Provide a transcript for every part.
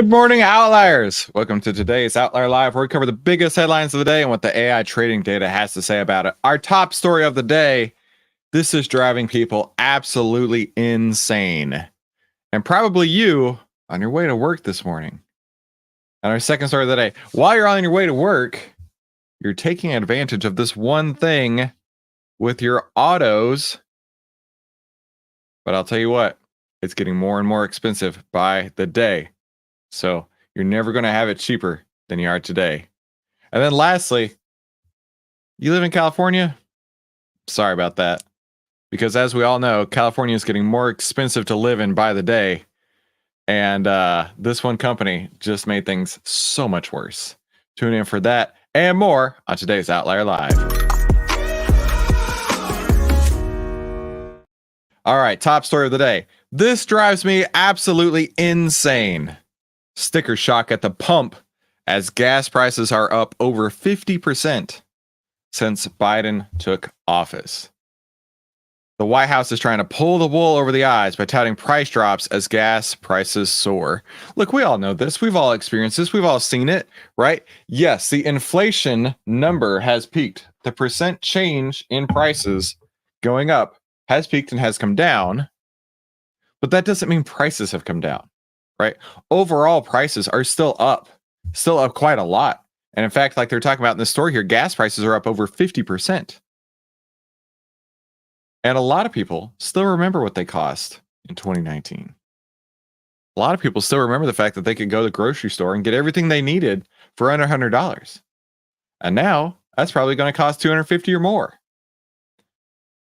Good morning, Outliers. Welcome to today's Outlier Live, where we cover the biggest headlines of the day and what the AI trading data has to say about it. Our top story of the day, this is driving people absolutely insane. And probably you on your way to work this morning. And our second story of the day, while you're on your way to work, you're taking advantage of this one thing with your autos. But I'll tell you what, it's getting more and more expensive by the day. So you're never going to have it cheaper than you are today. And then lastly, you live in California? Sorry about that. Because as we all know, California is getting more expensive to live in by the day. And this one company just made things so much worse. Tune in for that and more on today's Outlier Live. All right, top story of the day. This drives me absolutely insane. Sticker shock at the pump as gas prices are up over 50% since Biden took office. The White House is trying to pull the wool over the eyes by touting price drops as gas prices soar. Look, we all know this. We've all experienced this. We've all seen it, right? Yes, the inflation number has peaked. The percent change in prices going up has peaked and has come down, but that doesn't mean prices have come down. Right? Overall prices are still up quite a lot. And in fact, like they're talking about in the story here, gas prices are up over 50%. And a lot of people still remember what they cost in 2019. A lot of people still remember the fact that they could go to the grocery store and get everything they needed for under $100. And now that's probably going to cost $250 or more.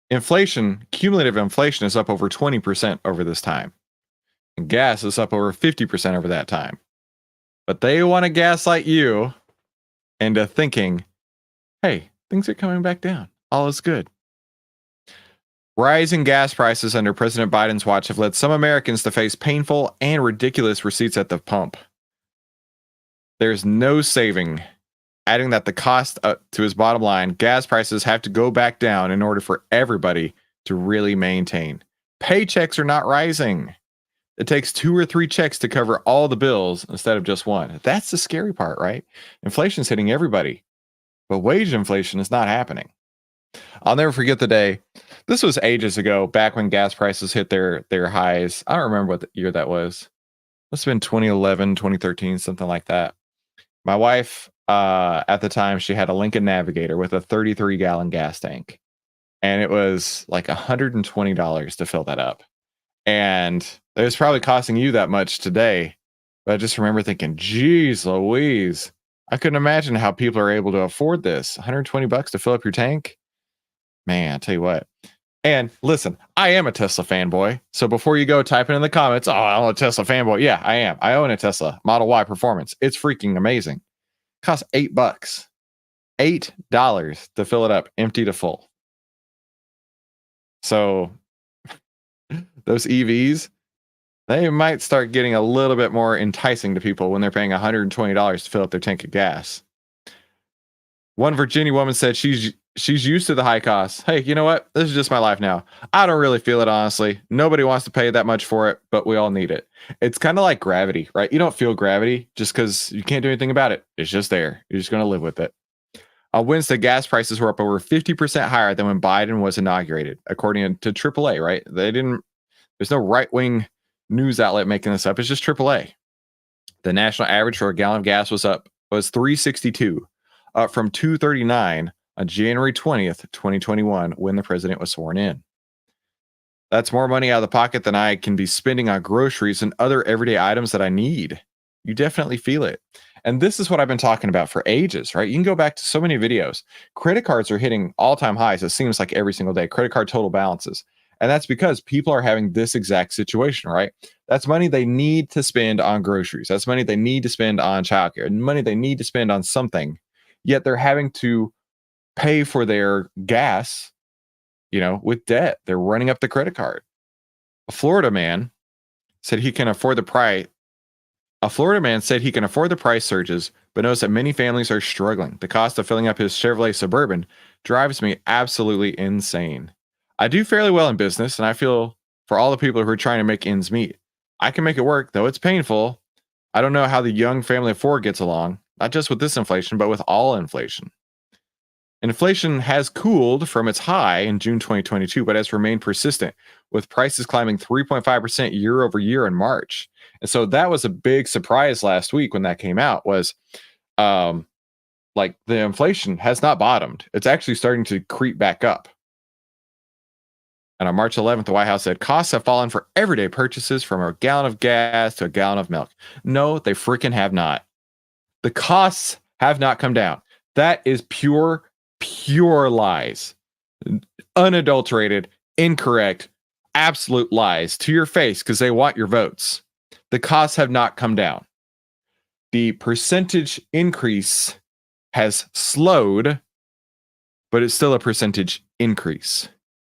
Inflation, cumulative inflation is up over 20% over this time. And gas is up over 50% over that time. But they want to gaslight you into thinking, hey, things are coming back down. All is good. Rising gas prices under President Biden's watch have led some Americans to face painful and ridiculous receipts at the pump. There's no saving. Adding that the cost to his bottom line, gas prices have to go back down in order for everybody to really maintain. Paychecks are not rising. It takes 2 or 3 checks to cover all the bills instead of just one. That's the scary part, right? Inflation's hitting everybody, but wage inflation is not happening. I'll never forget the day. This was ages ago, back when gas prices hit their highs. I don't remember what year that was. Must have been 2011, 2013, something like that. My wife, at the time, she had a Lincoln Navigator with a 33-gallon gas tank. And it was like $120 to fill that up. And it was probably costing you that much today. But I just remember thinking, geez Louise, I couldn't imagine how people are able to afford this. $120 to fill up your tank. Man, I'll tell you what. And listen, I am a Tesla fanboy. So before you go typing in the comments, oh, I'm a Tesla fanboy. Yeah, I am. I own a Tesla Model Y Performance. It's freaking amazing. It costs $8. $8 to fill it up, empty to full. So those EVs, they might start getting a little bit more enticing to people when they're paying $120 to fill up their tank of gas. One Virginia woman said she's used to the high costs. Hey, you know what? This is just my life now. I don't really feel it, honestly. Nobody wants to pay that much for it, but we all need it. It's kind of like gravity, right? You don't feel gravity just because you can't do anything about it. It's just there. You're just going to live with it. On Wednesday, gas prices were up over 50% higher than when Biden was inaugurated, according to AAA, right? There's no right-wing news outlet making this up. It's just AAA. The national average for a gallon of gas was $3.62, up from $2.39 on January 20th, 2021, when the president was sworn in. That's more money out of the pocket than I can be spending on groceries and other everyday items that I need. You definitely feel it. And this is what I've been talking about for ages, right? You can go back to so many videos. Credit cards are hitting all-time highs, it seems like every single day. Credit card total balances. And that's because people are having this exact situation, right? That's money they need to spend on groceries. That's money they need to spend on childcare, and money they need to spend on something. Yet they're having to pay for their gas, with debt. They're running up the credit card. A Florida man said he can afford the price. A Florida man said he can afford the price surges, but knows that many families are struggling. The cost of filling up his Chevrolet Suburban drives me absolutely insane. I do fairly well in business, and I feel for all the people who are trying to make ends meet. I can make it work, though it's painful. I don't know how the young family of four gets along, not just with this inflation, but with all inflation. Inflation has cooled from its high in June 2022, but has remained persistent, with prices climbing 3.5% year over year in March. And so that was a big surprise last week when that came out, was um, like the inflation has not bottomed. It's actually starting to creep back up. And on March 11th, the White House said costs have fallen for everyday purchases from a gallon of gas to a gallon of milk. No, they freaking have not. The costs have not come down. That is pure lies. Unadulterated, incorrect, absolute lies to your face because they want your votes. The costs have not come down. The percentage increase has slowed, but it's still a percentage increase.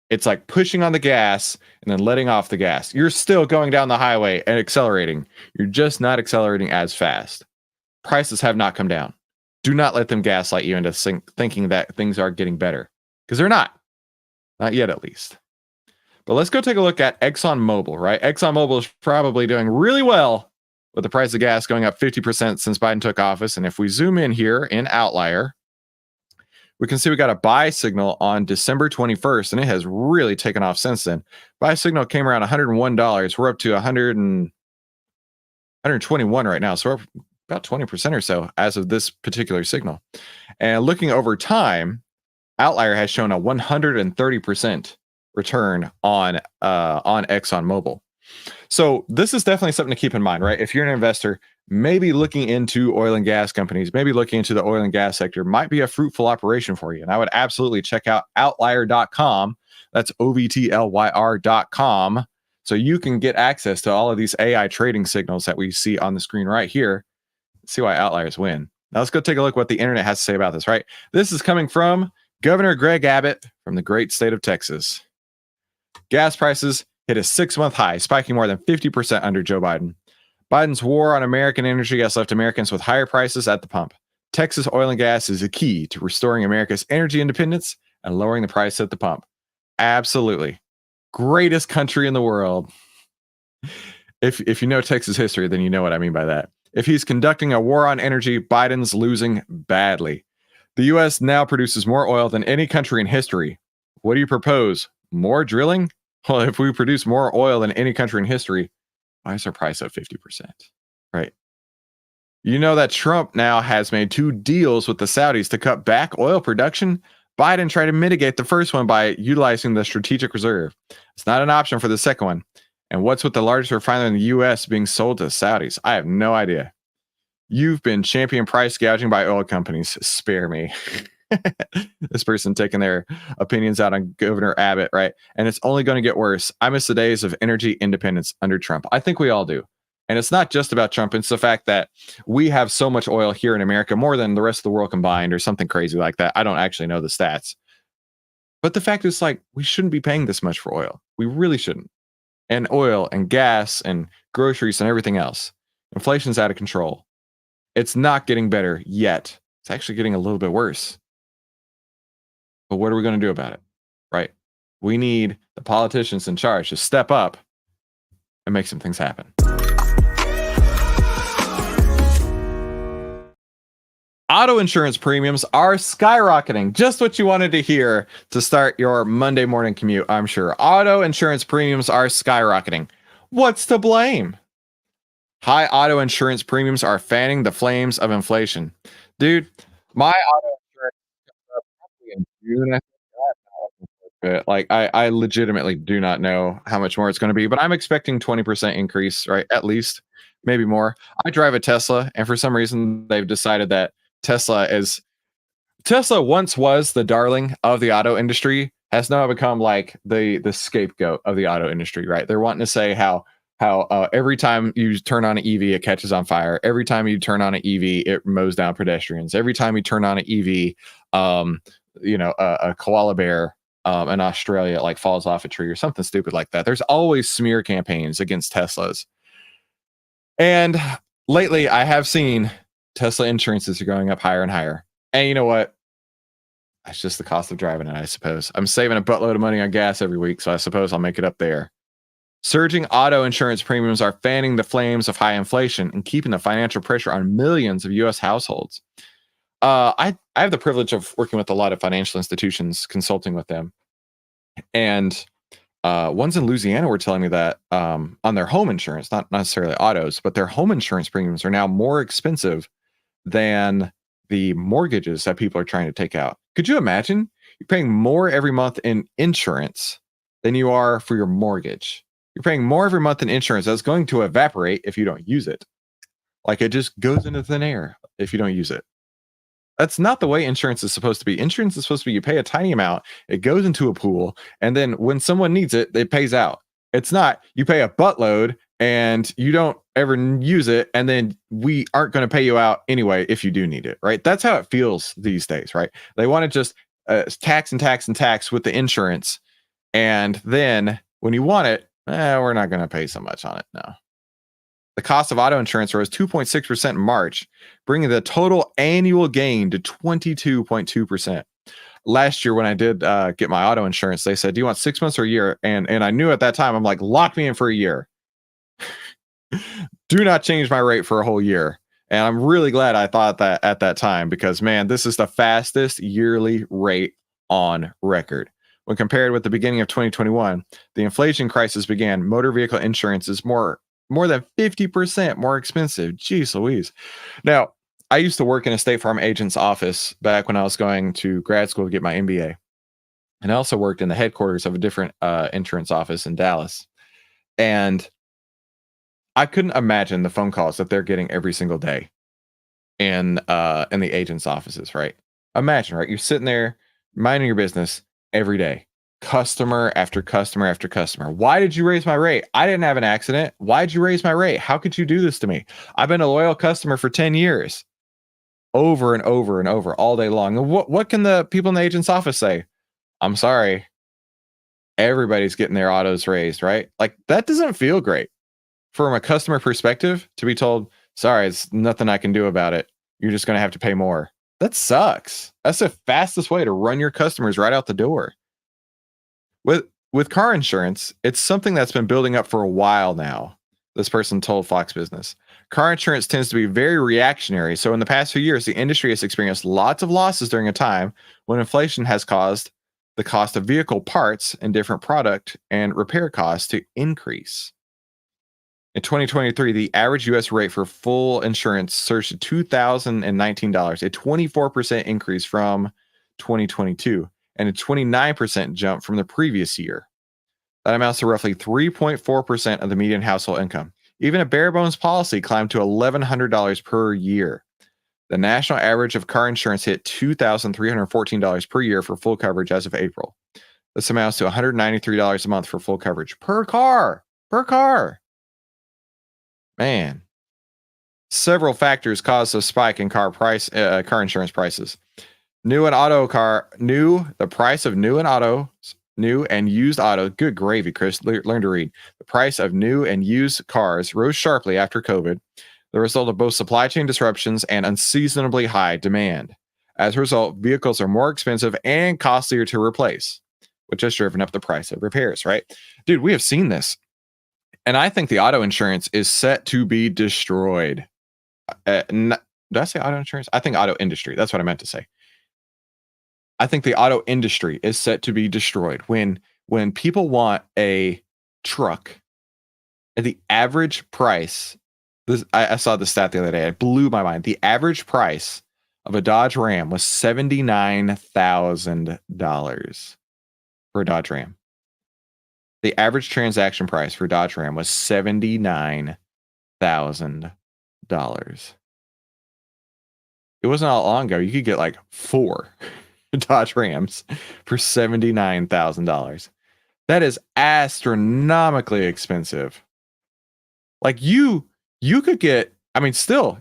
It's like pushing on the gas and then letting off the gas. You're still going down the highway and accelerating. You're just not accelerating as fast. Prices have not come down. Do not let them gaslight you into thinking that things are getting better, because they're not. Not yet, at least. But let's go take a look at ExxonMobil, right? ExxonMobil is probably doing really well with the price of gas going up 50% since Biden took office. And if we zoom in here in OVTLYR, we can see we got a buy signal on December 21st, and it has really taken off since then. Buy signal came around $101. We're up to 121 right now. So we're up about 20% or so as of this particular signal. And looking over time, OVTLYR has shown a 130% return on ExxonMobil. So this is definitely something to keep in mind, right? If you're an investor, maybe looking into oil and gas companies, maybe looking into the oil and gas sector might be a fruitful operation for you. And I would absolutely check out OVTLYR.com. That's OVTLYR.com. So you can get access to all of these AI trading signals that we see on the screen right here. See why outliers win. Now let's go take a look at what the internet has to say about this, right? This is coming from Governor Greg Abbott from the great state of Texas. Gas prices hit a 6-month high, spiking more than 50% under Joe Biden. Biden's war on American energy has left Americans with higher prices at the pump. Texas oil and gas is a key to restoring America's energy independence and lowering the price at the pump. Absolutely. Greatest country in the world. If you know Texas history, then you know what I mean by that. If he's conducting a war on energy, Biden's losing badly. The U.S. now produces more oil than any country in history. What do you propose? More drilling? Well, if we produce more oil than any country in history, why is our price up 50%? Right. You know that Trump now has made 2 deals with the Saudis to cut back oil production. Biden tried to mitigate the first one by utilizing the strategic reserve. It's not an option for the second one. And what's with the largest refiner in the U.S. being sold to the Saudis? I have no idea. You've been champion price gouging by oil companies. Spare me. This person taking their opinions out on Governor Abbott, right? And it's only going to get worse. I miss the days of energy independence under Trump. I think we all do. And it's not just about Trump. It's the fact that we have so much oil here in America, more than the rest of the world combined, or something crazy like that. I don't actually know the stats. But the fact is, like, we shouldn't be paying this much for oil. We really shouldn't. And oil and gas and groceries and everything else. Inflation's out of control. It's not getting better yet. It's actually getting a little bit worse. But what are we going to do about it? Right? We need the politicians in charge to step up and make some things happen. Auto insurance premiums are skyrocketing. Just what you wanted to hear to start your Monday morning commute, I'm sure. Auto insurance premiums are skyrocketing. What's to blame? High auto insurance premiums are fanning the flames of inflation. Dude, my auto insurance up probably in June. Like I legitimately do not know how much more it's going to be, but I'm expecting 20% increase, right? At least, maybe more. I drive a Tesla, and for some reason they've decided that Tesla once was the darling of the auto industry, has now become like the scapegoat of the auto industry, right? They're wanting to say how every time you turn on an EV, it catches on fire. Every time you turn on an EV, it mows down pedestrians. Every time you turn on an EV, a koala bear in Australia like falls off a tree or something stupid like that. There's always smear campaigns against Teslas. And lately I have seen Tesla insurances are going up higher and higher. And you know what? That's just the cost of driving it, I suppose. I'm saving a buttload of money on gas every week, so I suppose I'll make it up there. Surging auto insurance premiums are fanning the flames of high inflation and keeping the financial pressure on millions of U.S. households. I have the privilege of working with a lot of financial institutions, consulting with them, and ones in Louisiana were telling me that on their home insurance, not necessarily autos, but their home insurance premiums are now more expensive than the mortgages that people are trying to take out. Could you imagine? You're paying more every month in insurance than you are for your mortgage. You're paying more every month in insurance that's going to evaporate if you don't use it. Like it just goes into thin air if you don't use it. That's not the way insurance is supposed to be. Insurance is supposed to be you pay a tiny amount, it goes into a pool, and then when someone needs it, it pays out. It's not you pay a buttload and you don't ever use it, and then we aren't going to pay you out anyway if you do need it, right? That's how it feels these days, right? They want to just tax and tax and tax with the insurance, and then when you want it, we're not going to pay so much on it now. The cost of auto insurance rose 2.6% in March, bringing the total annual gain to 22.2%. Last year, when I did get my auto insurance, they said, "Do you want 6 months or a year?" And I knew at that time, I'm like, "Lock me in for a year. Do not change my rate for a whole year." And I'm really glad I thought that at that time because, man, this is the fastest yearly rate on record. When compared with the beginning of 2021, the inflation crisis began. Motor vehicle insurance is more than 50% more expensive. Jeez Louise. Now, I used to work in a State Farm agent's office back when I was going to grad school to get my MBA. And I also worked in the headquarters of a different insurance office in Dallas. And I couldn't imagine the phone calls that they're getting every single day in the agent's offices, right? Imagine, right? You're sitting there minding your business every day. Customer after customer after customer. Why did you raise my rate? I didn't have an accident. Why did you raise my rate? How could you do this to me? I've been a loyal customer for 10 years. Over and over and over all day long. And what can the people in the agent's office say? I'm sorry. Everybody's getting their autos raised, right? Like that doesn't feel great. From a customer perspective, to be told, sorry, it's nothing I can do about it. You're just going to have to pay more. That sucks. That's the fastest way to run your customers right out the door. With car insurance, it's something that's been building up for a while now. This person told Fox Business. Car insurance tends to be very reactionary. So in the past few years, the industry has experienced lots of losses during a time when inflation has caused the cost of vehicle parts and different product and repair costs to increase. In 2023, the average U.S. rate for full insurance surged to $2,019, a 24% increase from 2022, and a 29% jump from the previous year. That amounts to roughly 3.4% of the median household income. Even a bare bones policy climbed to $1,100 per year. The national average of car insurance hit $2,314 per year for full coverage as of April. This amounts to $193 a month for full coverage per car. Per car. Man. Several factors caused a spike in car insurance prices. The price of new and used auto. Good gravy, Chris. Learn to read. The price of new and used cars rose sharply after COVID, the result of both supply chain disruptions and unseasonably high demand. As a result, vehicles are more expensive and costlier to replace, which has driven up the price of repairs, right? Dude, we have seen this. And I think the auto insurance is set to be destroyed. Did I say auto insurance? I think auto industry. That's what I meant to say. I think the auto industry is set to be destroyed when people want a truck at the average price. I saw the stat the other day. It blew my mind. The average price of a Dodge Ram was $79,000 for a Dodge Ram. The average transaction price for Dodge Ram was $79,000. It wasn't all long ago. You could get like 4 Dodge Rams for $79,000. That is astronomically expensive. Like you could get,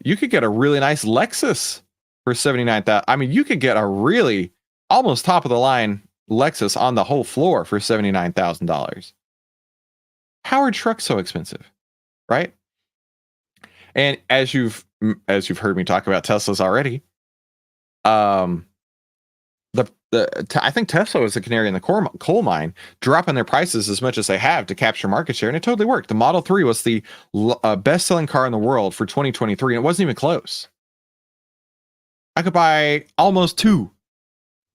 you could get a really nice Lexus for $79,000. I mean, you could get a really almost top of the line Lexus on the whole floor for $79,000. How are trucks so expensive, right? And as you've heard me talk about Teslas already, the I think Tesla was the canary in the coal mine, dropping their prices as much as they have to capture market share, and it totally worked. The Model 3 was the best-selling car in the world for 2023, and it wasn't even close. I could buy almost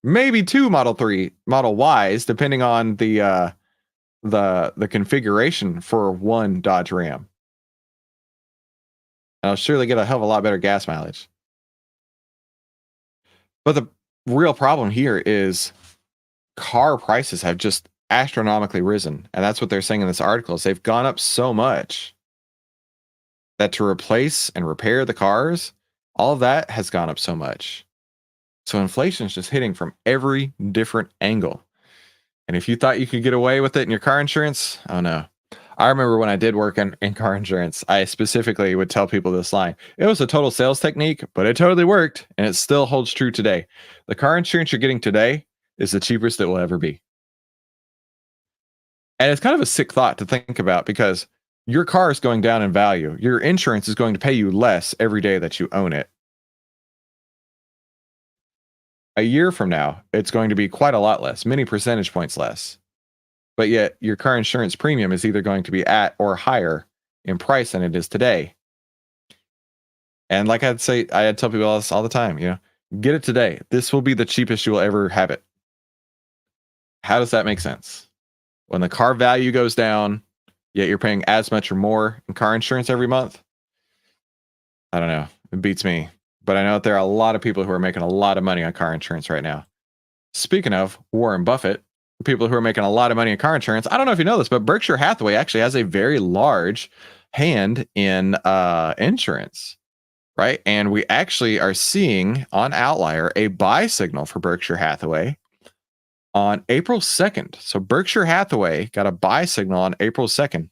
maybe two Model Ys, depending on the configuration for one Dodge Ram. And I'll surely get a hell of a lot better gas mileage. But the real problem here is car prices have just astronomically risen. And that's what they're saying in this article, is they've gone up so much that to replace and repair the cars, all of that has gone up so much. So inflation is just hitting from every different angle. And if you thought you could get away with it in your car insurance, oh no. I remember when I did work in car insurance, I specifically would tell people this line. It was a total sales technique, but it totally worked, and it still holds true today. The car insurance you're getting today is the cheapest it will ever be. And it's kind of a sick thought to think about, because your car is going down in value. Your insurance is going to pay you less every day that you own it. A year from now, it's going to be quite a lot less, many percentage points less. But yet your car insurance premium is either going to be at or higher in price than it is today. And like I'd tell people this all the time, get it today. This will be the cheapest you will ever have it. How does that make sense? When the car value goes down, yet you're paying as much or more in car insurance every month? I don't know. It beats me. But I know that there are a lot of people who are making a lot of money on car insurance right now. Speaking of Warren Buffett, people who are making a lot of money in car insurance, I don't know if you know this, but Berkshire Hathaway actually has a very large hand in insurance, right? And we actually are seeing on OVTLYR a buy signal for Berkshire Hathaway on April 2nd. So Berkshire Hathaway got a buy signal on April 2nd.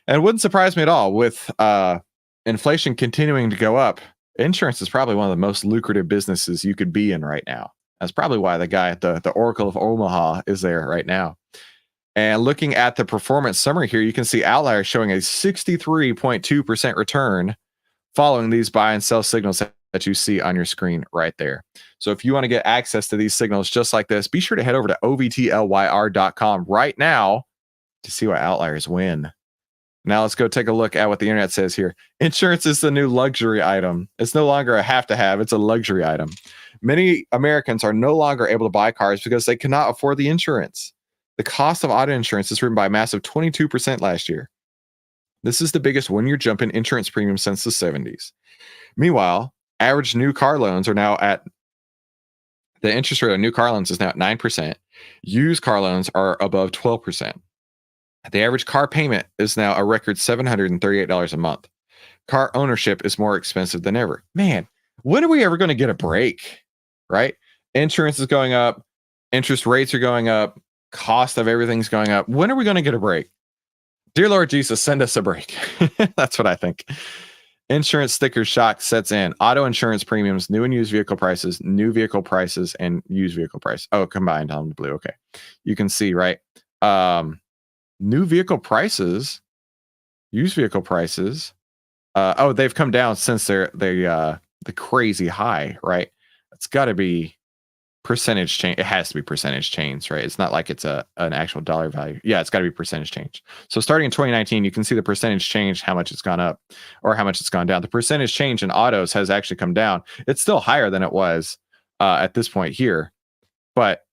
And it wouldn't surprise me at all with inflation continuing to go up. Insurance is probably one of the most lucrative businesses you could be in right now. That's probably why the guy at the Oracle of Omaha is there right now. And looking at the performance summary here, you can see OVTLYR showing a 63.2% return following these buy and sell signals that you see on your screen right there. So if you want to get access to these signals just like this, be sure to head over to OVTLYR.com right now to see what OVTLYRs win. Now let's go take a look at what the internet says here. Insurance is the new luxury item. It's no longer a have to have, it's a luxury item. Many Americans are no longer able to buy cars because they cannot afford the insurance. The cost of auto insurance has risen by a massive 22% last year. This is the biggest one-year jump in insurance premium since the 70s. Meanwhile, average new car loans are now at, the interest rate on new car loans is now at 9%. Used car loans are above 12%. The average car payment is now a record $738 a month. Car ownership is more expensive than ever. Man, when are we ever going to get a break? Right? Insurance is going up. Interest rates are going up. Cost of everything's going up. When are we going to get a break? Dear Lord Jesus, send us a break. That's what I think. Insurance sticker shock sets in. Auto insurance premiums, new and used vehicle prices, new vehicle prices, and used vehicle price. Oh, combined on the blue. Okay. You can see, right? New vehicle prices, used vehicle prices. They've come down since the crazy high, right? It's got to be percentage change. It has to be percentage change, right? It's not like it's an actual dollar value. Yeah, it's got to be percentage change. So starting in 2019, you can see the percentage change, how much it's gone up or how much it's gone down. The percentage change in autos has actually come down. It's still higher than it was at this point here, but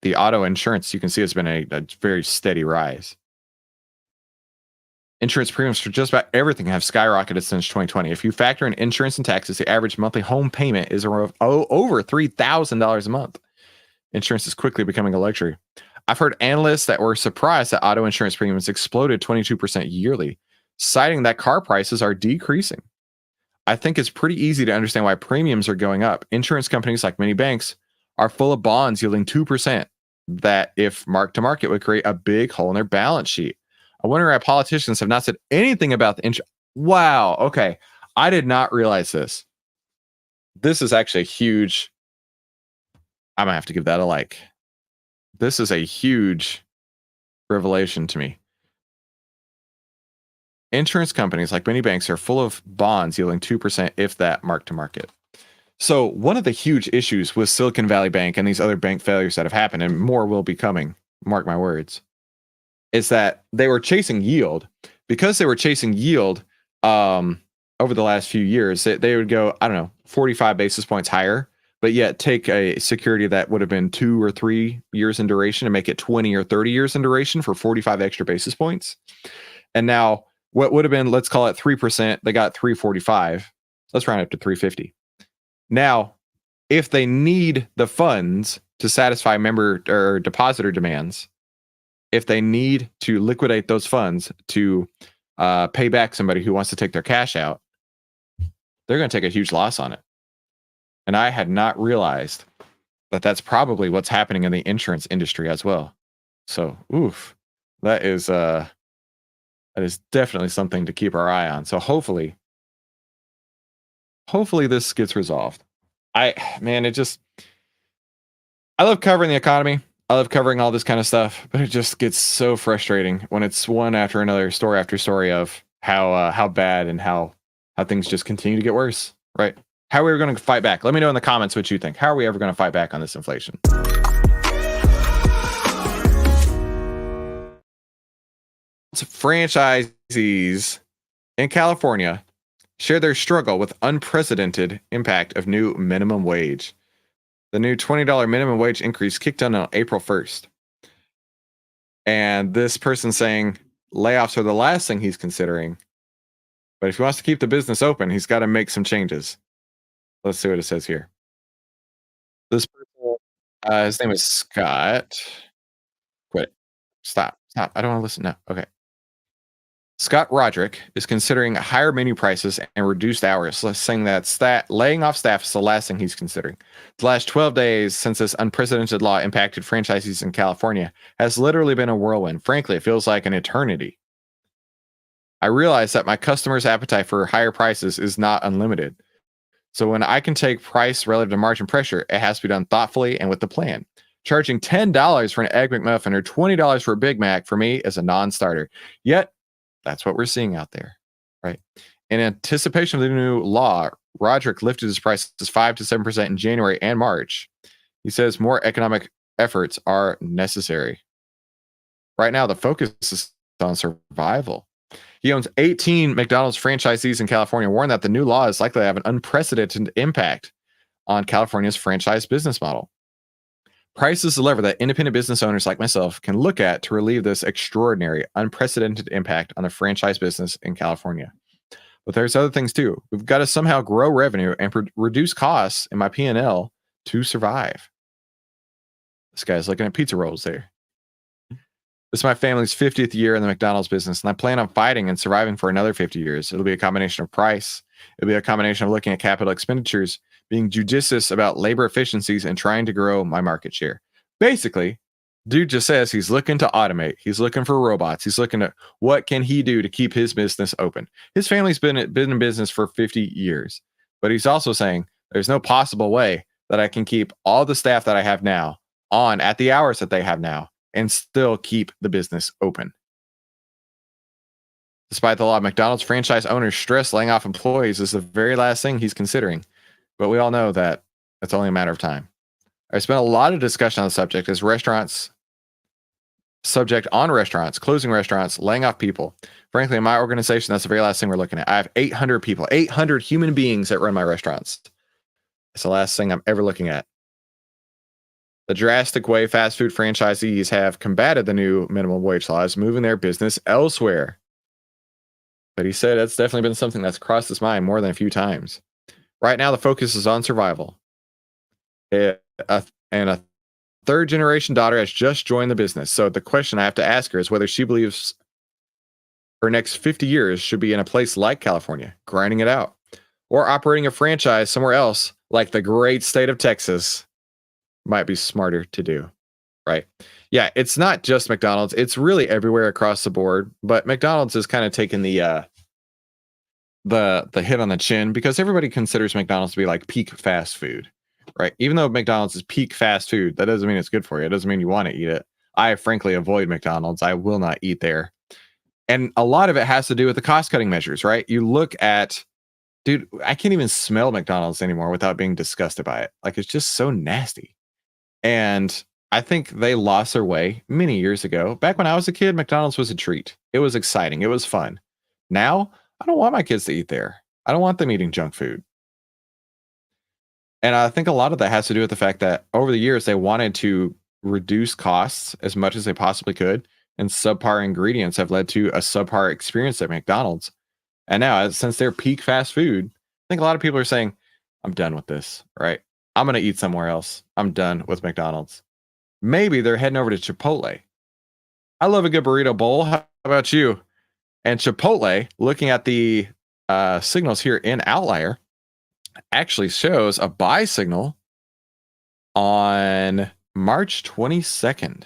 the auto insurance, you can see, has been a very steady rise. Insurance premiums for just about everything have skyrocketed since 2020. If you factor in insurance and taxes, the average monthly home payment is over $3,000 a month. Insurance is quickly becoming a luxury. I've heard analysts that were surprised that auto insurance premiums exploded 22% yearly, citing that car prices are decreasing. I think it's pretty easy to understand why premiums are going up. Insurance companies, like many banks, are full of bonds yielding 2% that, if marked to market, would create a big hole in their balance sheet. I wonder why politicians have not said anything about the insurance. Wow. Okay. I did not realize this. This is actually a huge. I'm going to have to give that a like. This is a huge revelation to me. Insurance companies, like many banks, are full of bonds yielding 2%, if that, marked to market. So one of the huge issues with Silicon Valley Bank and these other bank failures that have happened, and more will be coming, mark my words, is that they were chasing yield. Because they were chasing yield over the last few years, they would go, I don't know, 45 basis points higher, but yet take a security that would have been 2 or 3 years in duration and make it 20 or 30 years in duration for 45 extra basis points. And now what would have been, let's call it 3%, they got 345. Let's round up to 350. Now, if they need the funds to satisfy member or depositor demands, if they need to liquidate those funds to pay back somebody who wants to take their cash out, they're going to take a huge loss on it. And I had not realized that that's probably what's happening in the insurance industry as well. So, oof, that is definitely something to keep our eye on. So hopefully this gets resolved. I love covering the economy. I love covering all this kind of stuff, but it just gets so frustrating when it's one after another, story after story of how bad and how things just continue to get worse, right? How are we going to fight back? Let me know in the comments what you think. How are we ever going to fight back on this inflation? Franchisees in California share their struggle with unprecedented impact of new minimum wage. The new $20 minimum wage increase kicked in on April 1st. And this person saying layoffs are the last thing he's considering. But if he wants to keep the business open, he's got to make some changes. Let's see what it says here. This person, his name is Scott. Quit. Stop. I don't want to listen. No. Okay. Scott Roderick is considering higher menu prices and reduced hours, saying that laying off staff is the last thing he's considering. The last 12 days since this unprecedented law impacted franchisees in California has literally been a whirlwind. Frankly, it feels like an eternity. I realize that my customers' appetite for higher prices is not unlimited. So when I can take price relative to margin pressure, it has to be done thoughtfully and with the plan. Charging $10 for an Egg McMuffin or $20 for a Big Mac for me is a non-starter. Yet, that's what we're seeing out there, right? In anticipation of the new law, Roderick lifted his prices 5 to 7% in January and March. He says more economic efforts are necessary. Right now, the focus is on survival. He owns 18 McDonald's franchisees in California, warned that the new law is likely to have an unprecedented impact on California's franchise business model. Price is the lever that independent business owners like myself can look at to relieve this extraordinary, unprecedented impact on the franchise business in California. But there's other things too. We've got to somehow grow revenue and reduce costs in my P&L to survive. This guy's looking at pizza rolls there. This is my family's 50th year in the McDonald's business, and I plan on fighting and surviving for another 50 years. It'll be a combination of price. It'll be a combination of looking at capital expenditures, being judicious about labor efficiencies, and trying to grow my market share. Basically, dude just says he's looking to automate. He's looking for robots. He's looking at what can he do to keep his business open. His family's been in business for 50 years, but he's also saying there's no possible way that I can keep all the staff that I have now on at the hours that they have now and still keep the business open. Despite the law, McDonald's franchise owners stress laying off employees is the very last thing he's considering. But we all know that it's only a matter of time. I spent a lot of discussion on the subject as restaurants closing restaurants, laying off people. Frankly, in my organization, that's the very last thing we're looking at. I have 800 people, 800 human beings that run my restaurants. It's the last thing I'm ever looking at. The drastic way fast food franchisees have combated the new minimum wage law is moving their business elsewhere. But he said that's definitely been something that's crossed his mind more than a few times. Right now, the focus is on survival. And a third generation daughter has just joined the business. So the question I have to ask her is whether she believes her next 50 years should be in a place like California, grinding it out, or operating a franchise somewhere else like the great state of Texas. Might be smarter to do, right? Yeah, it's not just McDonald's. It's really everywhere across the board. But McDonald's is kind of taking the hit on the chin because everybody considers McDonald's to be like peak fast food, right? Even though McDonald's is peak fast food, that doesn't mean it's good for you. It doesn't mean you want to eat it. I frankly avoid McDonald's. I will not eat there. And a lot of it has to do with the cost cutting measures, right? You look at Dude, I can't even smell McDonald's anymore without being disgusted by it. Like, it's just so nasty. And I think they lost their way many years ago. Back when I was a kid, McDonald's was a treat. It was exciting. It was fun. Now, I don't want my kids to eat there. I don't want them eating junk food. And I think a lot of that has to do with the fact that over the years, they wanted to reduce costs as much as they possibly could. And subpar ingredients have led to a subpar experience at McDonald's. And now, since they're peak fast food, I think a lot of people are saying, I'm done with this, right? I'm going to eat somewhere else. I'm done with McDonald's. Maybe they're heading over to Chipotle. I love a good burrito bowl. How about you? And Chipotle, looking at the signals here in OVTLYR, actually shows a buy signal on March 22nd.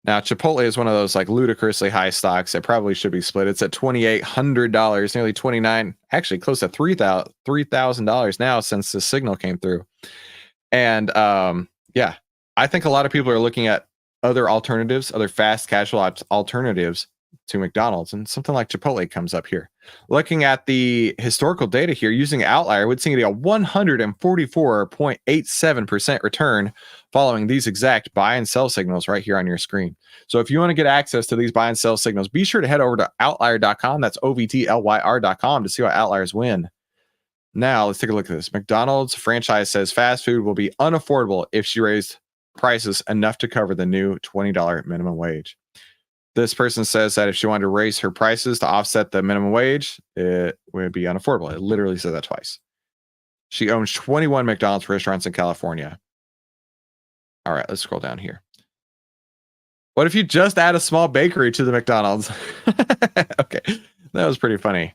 Now, Chipotle is one of those like ludicrously high stocks that probably should be split. It's at $2,800, nearly $29, actually close to $3,000 now since the signal came through. And yeah, I think a lot of people are looking at other alternatives, other fast casual alternatives to McDonald's, and something like Chipotle comes up here. Looking at the historical data here using OVTLYR, we'd see a 144.87% return following these exact buy and sell signals right here on your screen. So if you want to get access to these buy and sell signals, be sure to head over to OVTLYR.com. That's OVTLYR.com to see what outliers win. Now let's take a look at this. McDonald's franchise says fast food will be unaffordable if she raised prices enough to cover the new $20 minimum wage. This person says that if she wanted to raise her prices to offset the minimum wage, it would be unaffordable. It literally said that twice. She owns 21 McDonald's restaurants in California. All right, let's scroll down here. What if you just add a small bakery to the McDonald's? Okay, that was pretty funny.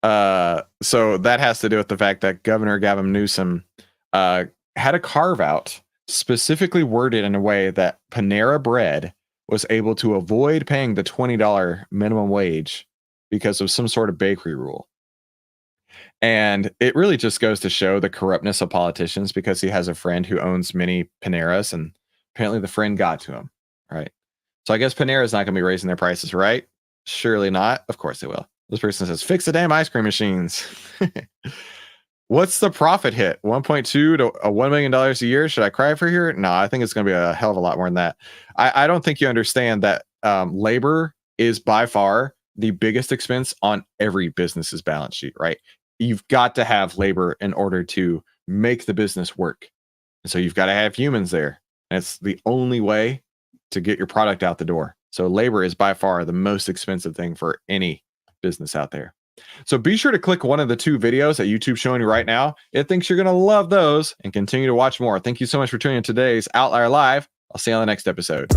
So that has to do with the fact that Governor Gavin Newsom had a carve out specifically worded in a way that Panera Bread was able to avoid paying the $20 minimum wage because of some sort of bakery rule. And it really just goes to show the corruptness of politicians, because he has a friend who owns many Paneras, and apparently the friend got to him, right? So I guess Panera is not going to be raising their prices, right? Surely not. Of course they will. This person says, fix the damn ice cream machines. What's the profit hit? 1.2 to $1 million a year? Should I cry for here? No, I think it's going to be a hell of a lot more than that. I don't think you understand that labor is by far the biggest expense on every business's balance sheet, right? You've got to have labor in order to make the business work. And so you've got to have humans there. And it's the only way to get your product out the door. So labor is by far the most expensive thing for any business out there. So be sure to click one of the two videos that YouTube's showing you right now. It thinks you're going to love those, and continue to watch more. Thank you so much for tuning in today's OVTLYR Live. I'll see you on the next episode.